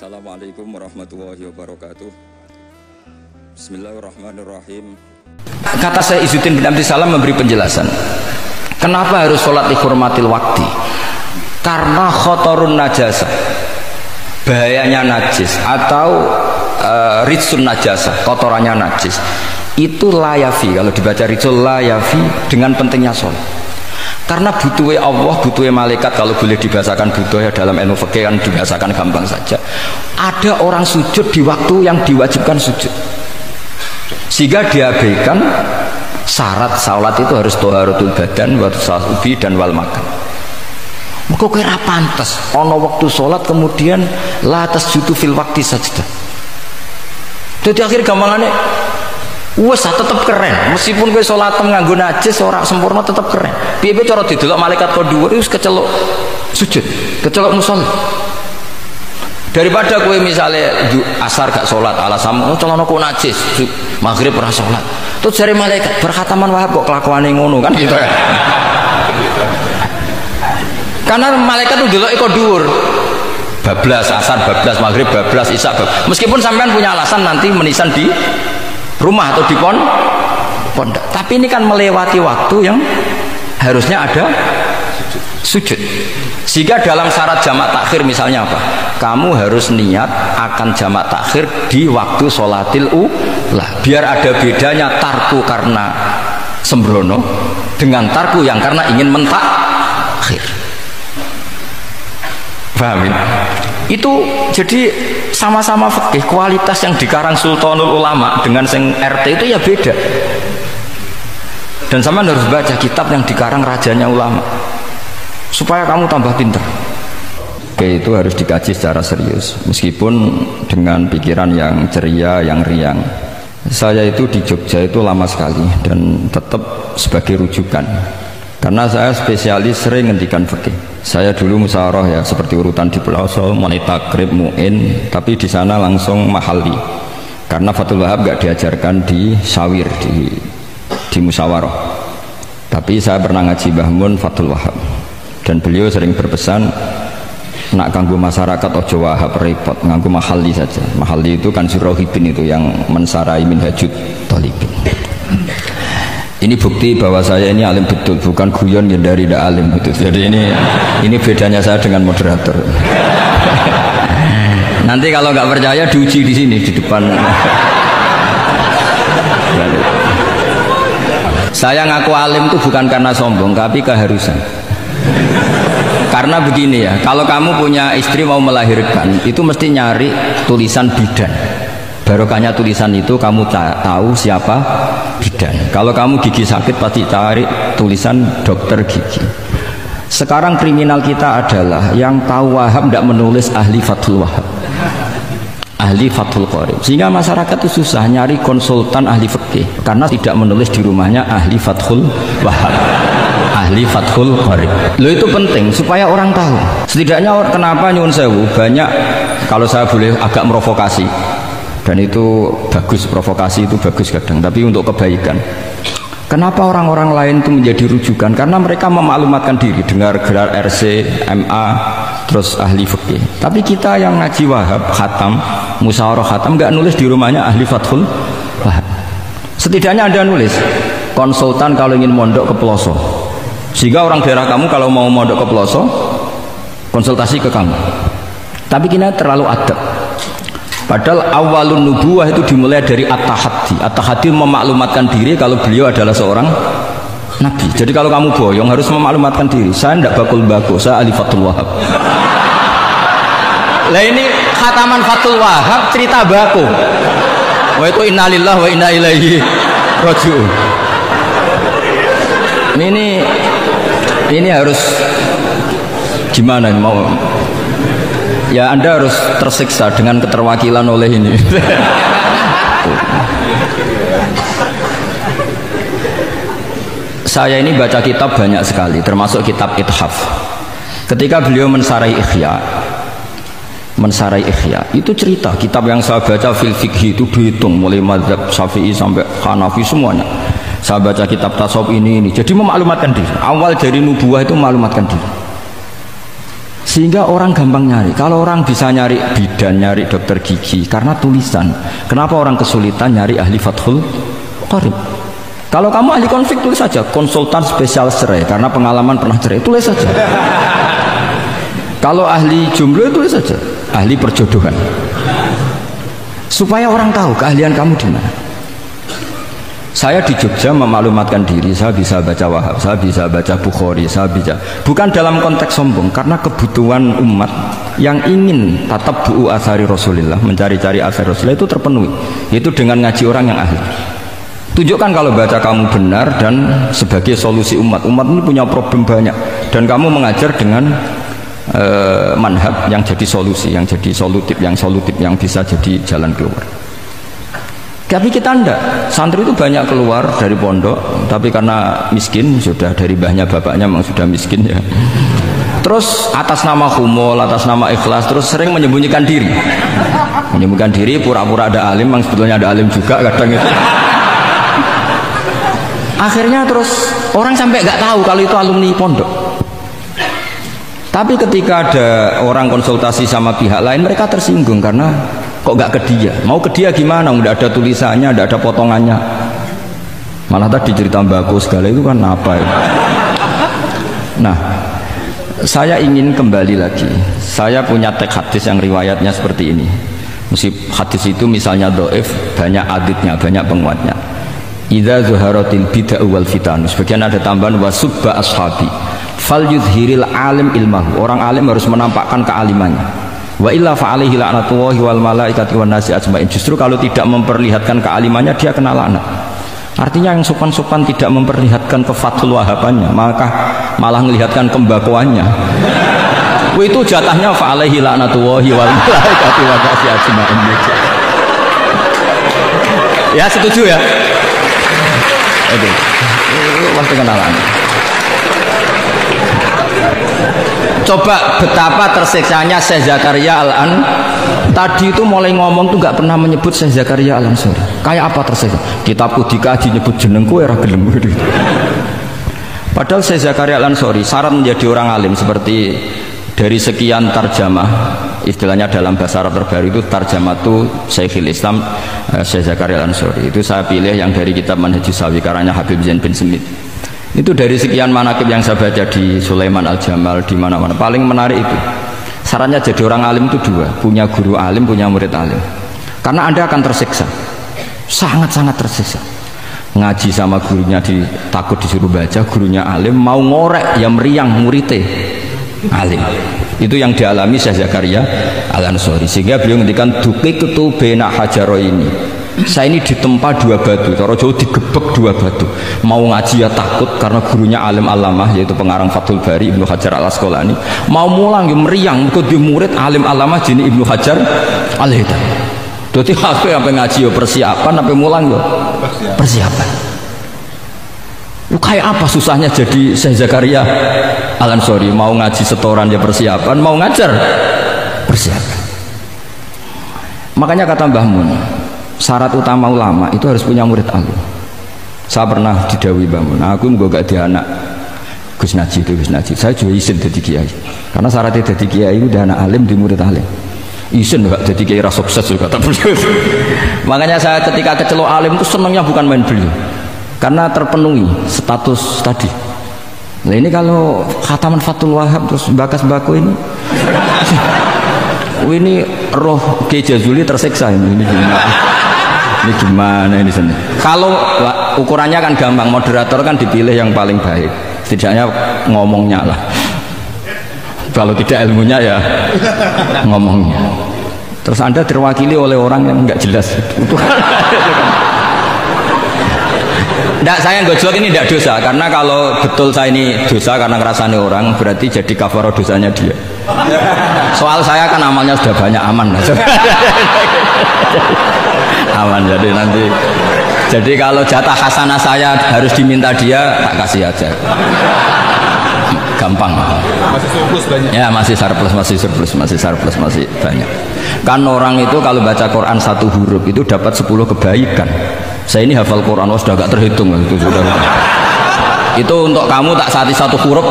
Assalamualaikum warahmatullahi wabarakatuh. Bismillahirrahmanirrahim. Kata saya Izzuddin bin Abdissalam memberi penjelasan. Kenapa harus sholat dihormatil waktu? Karena khotorun najasa, bahayanya najis atau ritsun najasa, kotorannya najis. Itu layafi, kalau dibaca ritsul layafi dengan pentingnya sholat. Karena butuhnya Allah, butuhnya malaikat, kalau boleh dibahasakan butuhnya dalam ilmu fikih kan dibahasakan gampang saja. Ada orang sujud di waktu yang diwajibkan sujud, sehingga diabaikan syarat sholat itu harus toharatul badan, wasubi dan wal makan. Maka kira pantas ono waktu sholat kemudian la tasjudu fil waktu sajdah. Jadi akhir gampangannya wes tetep keren, meskipun kowe salat nganggo najis ora sempurna tetep keren. Piye-piye cara didelok malaikat kok dhuwur wis kecelok sujud, kecelok musholli. Daripada kowe misale asar gak salat alasan celana kok najis, maghrib ora salat. Terus jare malaikat berkhataman Wahab kok kelakuane ngono kan gitu ya. Karena malaikat tuh delok kok dhuwur. Bablas asar, bablas maghrib, bablas isya. Meskipun sampean punya alasan nanti menisan di rumah atau di pondok, tapi ini kan melewati waktu yang harusnya ada sujud. Sehingga dalam syarat jamak takhir misalnya apa? Kamu harus niat akan jamak takhir di waktu sholatil ula, biar ada bedanya tarku karena sembrono dengan tarku yang karena ingin mentakhir. Pahamin? Itu jadi sama-sama fikih, kualitas yang dikarang Sultanul Ulama dengan sing RT itu ya beda. Dan sama harus baca kitab yang dikarang rajanya ulama supaya kamu tambah pinter. Oke, itu harus dikaji secara serius meskipun dengan pikiran yang ceria, yang riang. Saya itu di Jogja itu lama sekali dan tetap sebagai rujukan karena saya spesialis sering ngendikan fikih. Saya dulu musyawarah ya seperti urutan di Pelosok, mulai takrib, mu'in, tapi di sana langsung mahalli. Karena Fathul Wahab gak diajarkan di syawir, di musyawarah. Tapi saya pernah ngaji Mbah Mun Fathul Wahab. Dan beliau sering berpesan, nak kanggo masyarakat ojo Wahab repot, nganggo mahalli saja. Mahalli itu kan Surahibin itu yang mensarai minhajud talibin. Ini bukti bahwa saya ini alim betul, bukan guyon yang dari tidak alim betul. Jadi ini bedanya saya dengan moderator. Nanti kalau nggak percaya diuji di sini di depan. Saya ngaku alim itu bukan karena sombong, tapi keharusan. Karena begini ya, kalau kamu punya istri mau melahirkan, itu mesti nyari tulisan bidan. Barokahnya tulisan itu kamu tahu siapa bidan. Kalau kamu gigi sakit pasti cari tulisan dokter gigi. Sekarang kriminal kita adalah yang tahu Wahab tidak menulis ahli Fathul Wahab, ahli Fathul Qorib, sehingga masyarakat itu susah nyari konsultan ahli fikih karena tidak menulis di rumahnya ahli Fathul Wahab, ahli Fathul Qorib. Lo itu penting supaya orang tahu. Setidaknya kenapa nyuwun sewu banyak, kalau saya boleh agak merovokasi. Dan itu bagus, provokasi itu bagus kadang, tapi untuk kebaikan. Kenapa orang-orang lain itu menjadi rujukan? Karena mereka memaklumatkan diri, dengar gelar RC, MA, terus ahli fikih. Tapi kita yang ngaji Wahab, khatam, musyawarah khatam, nggak nulis di rumahnya ahli Fathul Wahab. Setidaknya Anda nulis konsultan kalau ingin mondok ke Pelosok, sehingga orang daerah kamu kalau mau mondok ke Pelosok konsultasi ke kamu. Tapi kita terlalu adab. Padahal awalun nubuwah itu dimulai dari at-tahaddi. At-tahaddi memaklumatkan diri kalau beliau adalah seorang nabi. Jadi kalau kamu boyong harus memaklumatkan diri. Saya tidak bakul bako, saya ahli Fathul Wahab. Lah ini khataman Fathul Wahab cerita bako. Wah itu innalillah wa inna ilaihi raji'un. Ini harus gimana mau? Ya Anda harus tersiksa dengan keterwakilan oleh ini. Saya ini baca kitab banyak sekali, termasuk kitab Ithaf. Ketika beliau mensarai Ihya, itu cerita kitab yang saya baca fil fikhi itu dihitung mulai mazhab Syafi'i sampai Hanafi semuanya. Saya baca kitab tasawuf ini. Jadi memaklumatkan diri. Awal dari nubuwah itu memaklumatkan diri. Sehingga orang gampang nyari. Kalau orang bisa nyari bidan, nyari dokter gigi karena tulisan, kenapa orang kesulitan nyari ahli Fathul Qorib? Kalau kamu ahli konflik, tulis saja konsultan spesial cerai karena pengalaman pernah cerai, tulis saja. Kalau ahli jomblo, tulis saja ahli perjodohan, supaya orang tahu keahlian kamu di mana. Saya di Jogja memaklumatkan diri, saya bisa baca Wahab, saya bisa baca Bukhari, saya bisa, bukan dalam konteks sombong, karena kebutuhan umat yang ingin tatap bu'u asari Rasulullah, mencari-cari asari Rasulullah itu terpenuhi, yaitu dengan ngaji orang yang ahli. Tunjukkan kalau baca kamu benar dan sebagai solusi umat. Umat ini punya problem banyak, dan kamu mengajar dengan manhaj yang jadi solusi, yang jadi solutif, yang bisa jadi jalan keluar. Tapi kita enggak, santri itu banyak keluar dari pondok, tapi karena miskin, sudah dari mbahnya bapaknya memang sudah miskin ya. Terus atas nama humul, atas nama ikhlas, terus sering menyembunyikan diri. Menyembunyikan diri, pura-pura ada alim, memang sebetulnya ada alim juga kadang itu. Akhirnya terus orang sampai nggak tahu kalau itu alumni pondok. Tapi ketika ada orang konsultasi sama pihak lain, mereka tersinggung karena kok nggak ke dia, mau ke dia gimana, nggak ada tulisannya, nggak ada potongannya, malah tadi cerita mbako segala itu kan apa ya. Nah, saya ingin kembali lagi, saya punya teks hadis yang riwayatnya seperti ini. Meskipun hadis itu misalnya dhaif, banyak aditnya, banyak penguatnya. Idza zuharatil bid'ah wal fitan, sebagian ada tambahan wasubba ashabi fal yudhiril alim ilmahu, orang alim harus menampakkan kealimannya. Wa illa fa'alaihi la'natullahi wal malaikati wan nasi ajmain. Justru kalau tidak memperlihatkan kealimannya, dia kena laknat. Artinya yang sopan-sopan tidak memperlihatkan kefatul wahabannya, maka malah melihatkan kembakuannya. Itu jatahnya fa'alaihi la'natullahi wal malaikati wan nasi ajmain. Ya, setuju ya? Oke. Pasti kena laknat. Coba betapa tersiksanya Syekh Zakaria Al-An. Tadi itu mulai ngomong tuh nggak pernah menyebut Syekh Zakaria Al-Ansori. Kayak apa tersiksa? Kitabku dikaji nyebut jenengku era gelem. Padahal Syekh Zakaria Al-Ansori syarat menjadi orang alim seperti dari sekian tarjamah, istilahnya dalam bahasa Arab terbaru itu tarjamah itu Syekhul Islam Syekh Zakaria Al-Ansori. Itu saya pilih yang dari kitab Manhajus Sawi karanya Habib Zain bin Smith. Itu dari sekian manaqib yang saya baca di Sulaiman Al-Jamal, di mana-mana paling menarik itu syaratnya jadi orang alim itu dua, punya guru alim, punya murid alim. Karena Anda akan tersiksa, sangat-sangat tersiksa. Ngaji sama gurunya takut disuruh baca, gurunya alim, mau ngorek ya meriang muridnya alim. Itu yang dialami Syekh Zakaria Al-Ansori, sehingga beliau ngendikan duqiqtu baina hajaro ini, saya ini ditempa dua batu, cara Jawa digebek dua batu. Mau ngaji ya takut karena gurunya alim alamah, yaitu pengarang Fathul Bari Ibnu Hajar Al-Asqalani. Mau mulang ya meriang, ikut di murid alim alamah jini Ibnu Hajar Al-Haythami. Jadi apa ngaji ya persiapan, apa mulang ya persiapan. Kayak apa susahnya jadi Syekh Zakaria Al-Ansori? Mau ngaji setoran ya persiapan, mau ngajar persiapan. Makanya kata Mbah Mun, syarat utama ulama itu harus punya murid alim. Saya pernah didhawuhi Mbah Mun, aku mau gak di anak Gus Najib itu Gus Najib, saya juga izin jadi kiai. Karena syaratnya jadi kiai itu udah anak alim di murid alim. Izin gak jadi kiai rasa sukses juga tak beliau. Makanya saya ketika kecelok alim itu senangnya bukan main beliau, karena terpenuhi status tadi. Nah ini kalau khataman Fathul Wahab terus bakas bako ini. Ini roh Kiai Jazuli tersiksa ini gimana? Ini gimana ini sini? Kalau ukurannya kan gampang, moderator kan dipilih yang paling baik, setidaknya ngomongnya lah. Kalau tidak ilmunya ya ngomongnya. Terus Anda terwakili oleh orang yang nggak jelas. Nggak, saya gojlok ini tidak dosa, karena kalau betul saya ini dosa karena ngerasani orang, berarti jadi kafarah dosanya dia. Soal saya kan amalnya sudah banyak, aman. Aman, jadi nanti. Jadi kalau jatah hasanah saya harus diminta dia, tak kasih aja. Gampang. Masih surplus banyak. Ya masih surplus, masih banyak. Kan orang itu kalau baca Quran satu huruf itu dapat 10 kebaikan. Saya ini hafal Quran, sudah gak terhitung itu sudah. Itu untuk kamu tak satu huruf